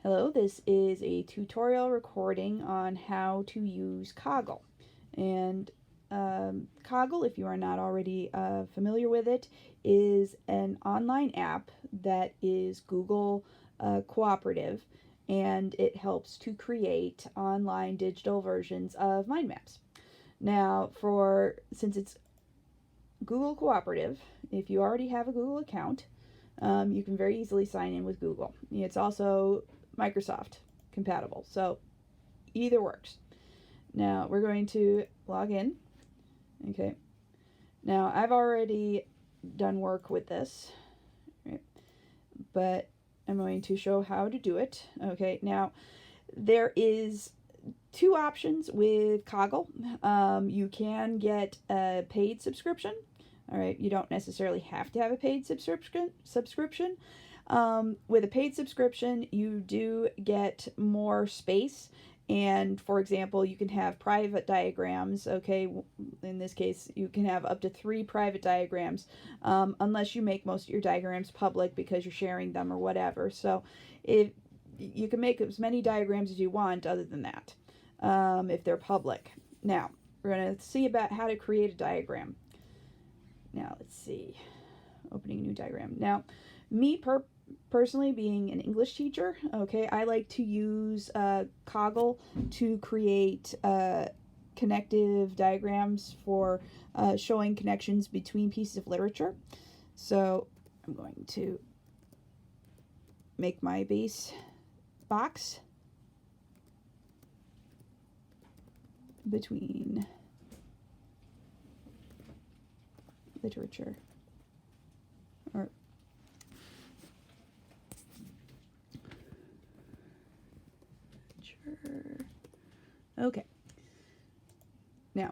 Hello, this is a tutorial recording on how to use Coggle. And Coggle, if you are not already familiar with it, is an online app that is Google cooperative, and it helps to create online digital versions of mind maps. Now, since it's Google cooperative, if you already have a Google account, you can very easily sign in with Google. It's also Microsoft compatible, so either works. Now we're going to log in. Okay. Now I've already done work with this, right? But I'm going to show how to do it. Okay. Now there is two options with Coggle. You can get a paid subscription. All right, you don't necessarily have to have a paid subscription. With a paid subscription, you do get more space. And for example, you can have private diagrams. Okay, in this case, you can have up to 3 private diagrams, unless you make most of your diagrams public because you're sharing them or whatever. So if you can make as many diagrams as you want other than that, if they're public. Now, we're going to see about how to create a diagram. Now, let's see. Opening a new diagram. Now, me personally, being an English teacher, okay, I like to use Coggle to create connective diagrams for showing connections between pieces of literature. So I'm going to make my base box between literature. Or okay. Now,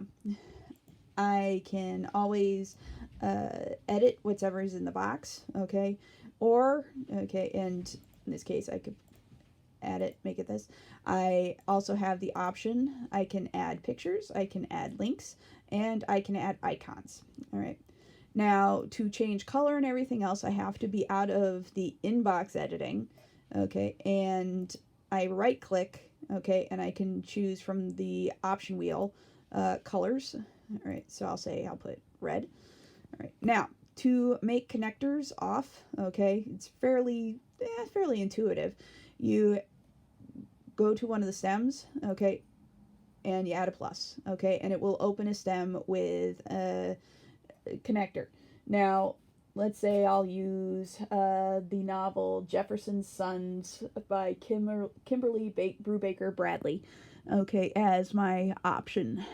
I can always edit whatever is in the box, okay? Or, okay, and in this case, I could add it, make it this. I also have the option, I can add pictures, I can add links, and I can add icons, all right? Now, to change color and everything else, I have to be out of the inbox editing, okay? And I right-click, okay, and I can choose from the option wheel colors. All right, so I'll put red. All right, now to make connectors off, okay, it's fairly intuitive. You go to one of the stems, okay, and you add a plus, okay, and it will open a stem with a connector. Now, let's say I'll use the novel Jefferson's Sons by Kimberly Brubaker Bradley, okay, as my option.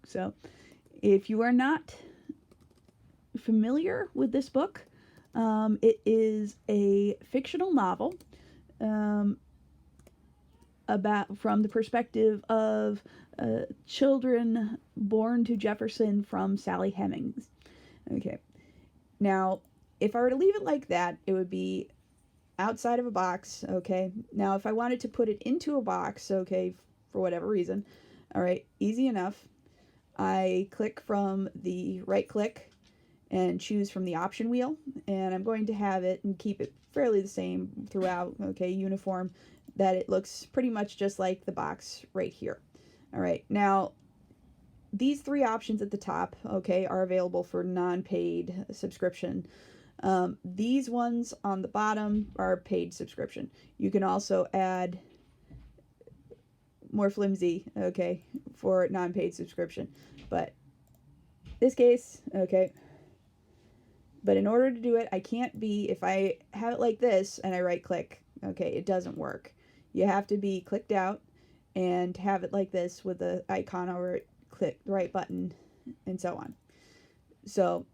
So, if you are not familiar with this book, it is a fictional novel from the perspective of children born to Jefferson from Sally Hemings. Okay. Now, if I were to leave it like that, it would be outside of a box, okay? Now, if I wanted to put it into a box, okay, for whatever reason, all right, easy enough. I click from the right click and choose from the option wheel, and I'm going to have it and keep it fairly the same throughout, okay, uniform, that it looks pretty much just like the box right here. All right, now these 3 options at the top, okay, are available for non-paid subscription. These ones on the bottom are paid subscription. You can also add more flimsy, okay, for non-paid subscription. But this case, okay, but in order to do it, I can't be, if I have it like this and I right click, okay, it doesn't work. You have to be clicked out and have it like this with the icon over it, click the right button, and so on. So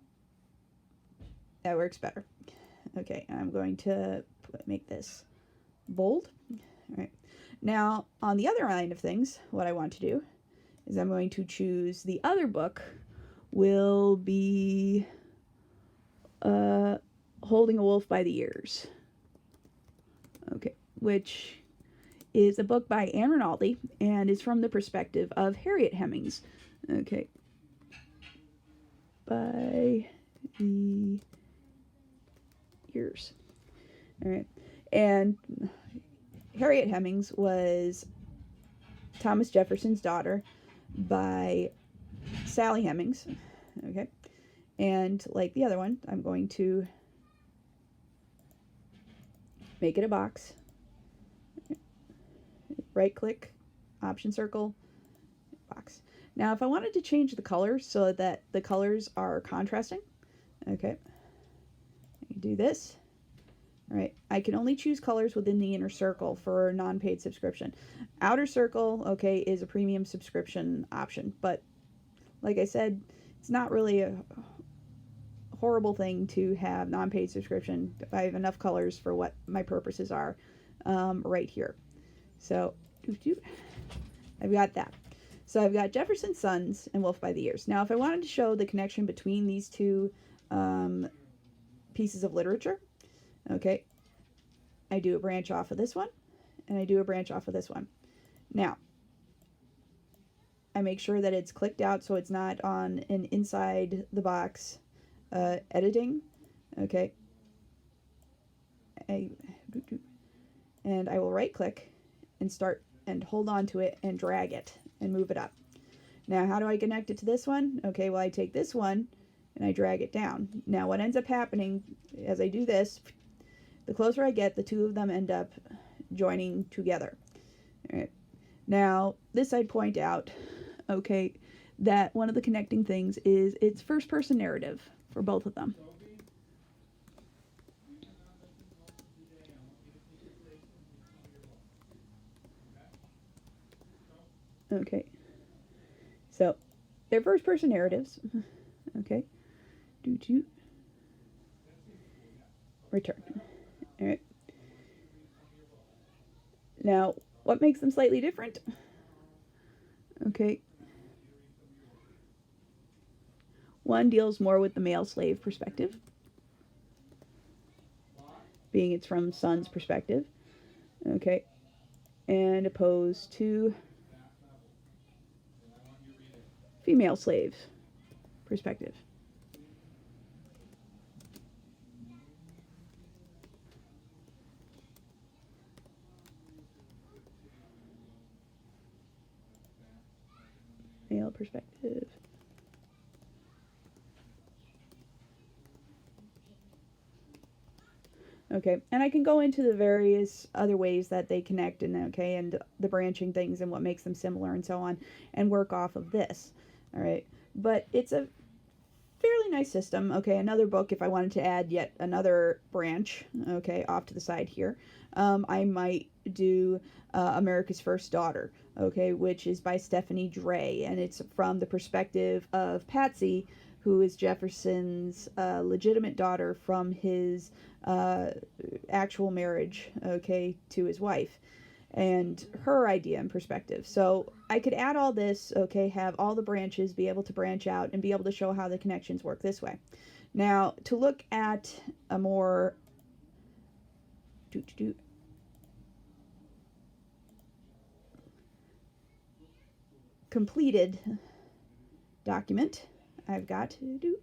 that works better. Okay, I'm going to make this bold. All right. Now, on the other line of things, what I want to do is I'm going to choose the other book will be Holding a Wolf by the Ears. Okay, which is a book by Anne Rinaldi and is from the perspective of Harriet Hemings. Okay. By the ears. All right. And Harriet Hemings was Thomas Jefferson's daughter by Sally Hemings. Okay. And like the other one, I'm going to make it a box. Right click, option circle, box. Now if I wanted to change the colors so that the colors are contrasting, okay, I can do this. All right, I can only choose colors within the inner circle for a non-paid subscription. Outer circle, okay, is a premium subscription option, but like I said, it's not really a horrible thing to have non-paid subscription. I have enough colors for what my purposes are right here. So I've got that. So I've got Jefferson's Sons and Wolf by the Ears. Now if I wanted to show the connection between these two pieces of literature, okay, I do a branch off of this one and I do a branch off of this one. Now I make sure that it's clicked out so it's not on an inside the box editing, okay, and I will right click and start and hold on to it and drag it and move it up. Now how do I connect it to this one? Okay, well I take this one and I drag it down. Now what ends up happening as I do this, the closer I get, the two of them end up joining together. All right. Now this I'd point out, okay, that one of the connecting things is it's first person narrative for both of them. Okay, so they're first person narratives. Okay, return. All right. Now, what makes them slightly different? Okay. One deals more with the male slave perspective, being it's from son's perspective. Okay, and opposed to female slave perspective. Male perspective. Okay, and I can go into the various other ways that they connect and okay, and the branching things and what makes them similar and so on, and work off of this. All right, but it's a fairly nice system. Okay, another book if I wanted to add yet another branch, okay, off to the side here. I might do America's First Daughter, okay, which is by Stephanie Dray, and it's from the perspective of Patsy, who is Jefferson's legitimate daughter from his actual marriage, okay, to his wife, and her idea and perspective. So I could add all this, okay, have all the branches, be able to branch out, and be able to show how the connections work this way. Now, to look at a more completed document, I've got to do,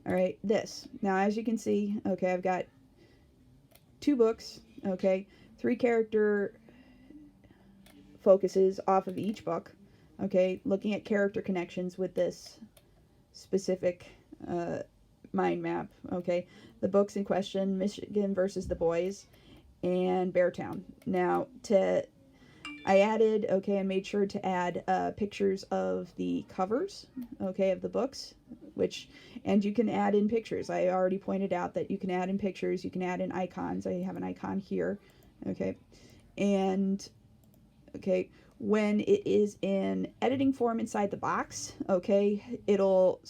all right, this. Now, as you can see, okay, I've got 2 books, okay, 3 character focuses off of each book, okay, looking at character connections with this specific mind map, okay, the books in question, Michigan versus the Boys, and Beartown. Now, I added, okay, I made sure to add pictures of the covers, okay, of the books, and you can add in pictures. I already pointed out that you can add in pictures, you can add in icons. I have an icon here, okay, and, okay, when it is in editing form inside the box, okay, it'll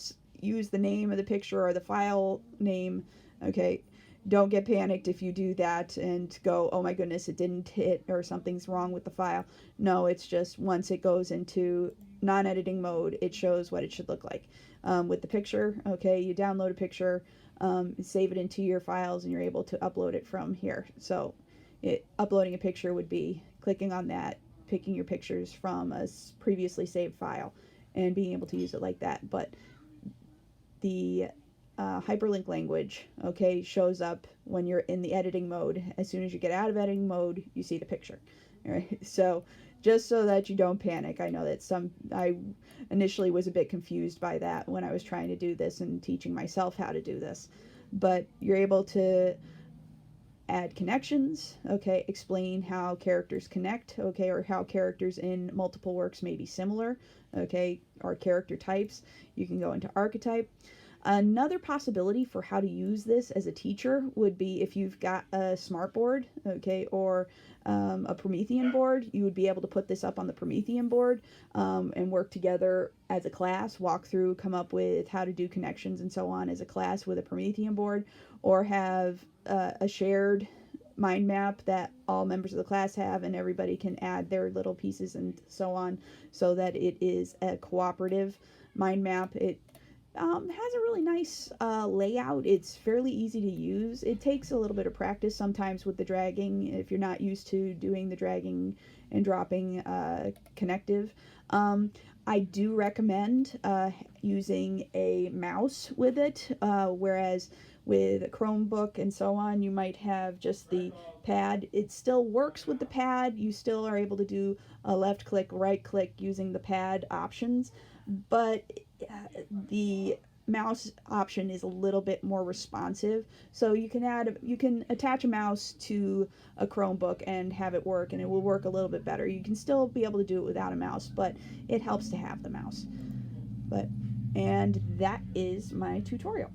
use the name of the picture or the file name, okay. Don't get panicked if you do that and go, oh my goodness, it didn't hit or something's wrong with the file. No, it's just once it goes into non-editing mode, it shows what it should look like. With the picture, okay, you download a picture, save it into your files, and you're able to upload it from here. So uploading a picture would be clicking on that, picking your pictures from a previously saved file, and being able to use it like that. But the hyperlink language, okay, shows up when you're in the editing mode. As soon as you get out of editing mode, you see the picture. All right? So just so that you don't panic. I know that I initially was a bit confused by that when I was trying to do this and teaching myself how to do this. But you're able to add connections, okay, explain how characters connect, okay, or how characters in multiple works may be similar, okay, or character types. You can go into archetype. Another possibility for how to use this as a teacher would be if you've got a smart board, okay, or a Promethean board. You would be able to put this up on the Promethean board and work together as a class, walk through, come up with how to do connections and so on as a class with a Promethean board, or have a shared mind map that all members of the class have, and everybody can add their little pieces and so on, so that it is a cooperative mind map. It has a really nice layout. It's fairly easy to use. It takes a little bit of practice sometimes with the dragging if you're not used to doing the dragging and dropping connective. I do recommend using a mouse with it, whereas with a Chromebook and so on, you might have just the pad. It still works with the pad. You still are able to do a left click, right click using the pad options, but the mouse option is a little bit more responsive. So you can attach a mouse to a Chromebook and have it work, and it will work a little bit better. You can still be able to do it without a mouse, but it helps to have the mouse. And that is my tutorial.